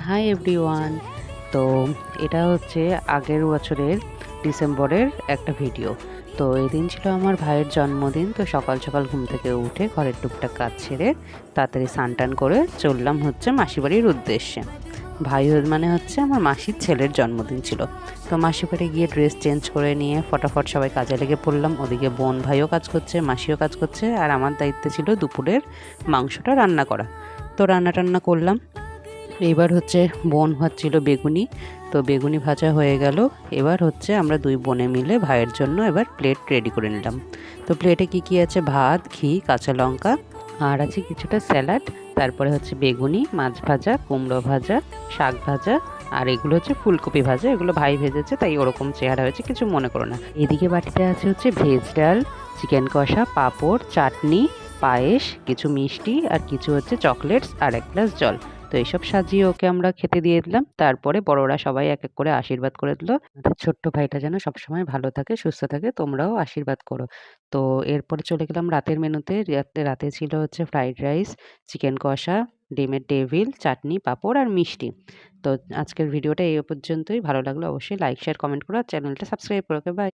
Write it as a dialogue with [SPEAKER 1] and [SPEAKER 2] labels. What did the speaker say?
[SPEAKER 1] Hi everyone. তো এটা হচ্ছে আগের বছরের ডিসেম্বরের একটা ভিডিও। তো এদিন ছিল আমার ভাইয়ের জন্মদিন। তো সকাল সকাল ঘুম থেকে উঠে ঘরের টুকটাক কাজ ছেড়ে তাড়াতাড়ি স্নান টান করে চললাম হচ্ছে মাসি বাড়ির উদ্দেশ্যে। মানে হচ্ছে আমার মাসির ছেলের জন্মদিন ছিল। তো মাসি বাড়ি গিয়ে ড্রেস চেঞ্জ করে নিয়ে ফটাফট সবাই কাজে লেগে পড়লাম। ওদিকে বোন ভাইও কাজ করছে, মাসিও কাজ করছে, আর আমার দায়িত্বে ছিল দুপুরের মাংসটা রান্না করা। তো রান্না টান্না করলাম। এবার হচ্ছে বোন ভাজছিল বেগুনি। তো বেগুনি ভাজা হয়ে গেল। এবার হচ্ছে আমরা দুই বোনে মিলে ভাইয়ের জন্য এবার প্লেট রেডি করে নিলাম। তো প্লেটে কি কি আছে, ভাত, ঘি, কাঁচা লঙ্কা, আর আছে কিছুটা স্যালাড, তারপরে হচ্ছে বেগুনি, মাছ ভাজা, কুমড়ো ভাজা, শাক ভাজা, আর এগুলো হচ্ছে ফুলকপি ভাজা। এগুলো ভাই ভেজেছে, তাই ওরকম চেহারা হয়েছে, কিছু মনে করো না। এদিকে বাটিতে আছে হচ্ছে ভেজ ডাল, চিকেন কষা, পাঁপড়, চাটনি, পায়েস, কিছু মিষ্টি, আর কিছু হচ্ছে চকলেটস, আর এক গ্লাস জল। তো এইসব সাজিয়ে ওকে আমরা খেতে দিয়ে দিলাম। তারপরে বড়রা সবাই এক এক করে আশীর্বাদ করে দিল। আমাদের ছোট্ট ভাইটা যেন সবসময় ভালো থাকে, সুস্থ থাকে, তোমরাও আশীর্বাদ করো। তো এরপরে চলে গেলাম রাতের মেনুতে। রাতে ছিল হচ্ছে ফ্রাইড রাইস, চিকেন কষা, ডিমের টেবিল, চাটনি, পাঁপড় আর মিষ্টি। তো আজকের ভিডিওটা এই পর্যন্তই। ভালো লাগলে অবশ্যই লাইক শেয়ার কমেন্ট করো, আর চ্যানেলটা সাবস্ক্রাইব করো। বাই।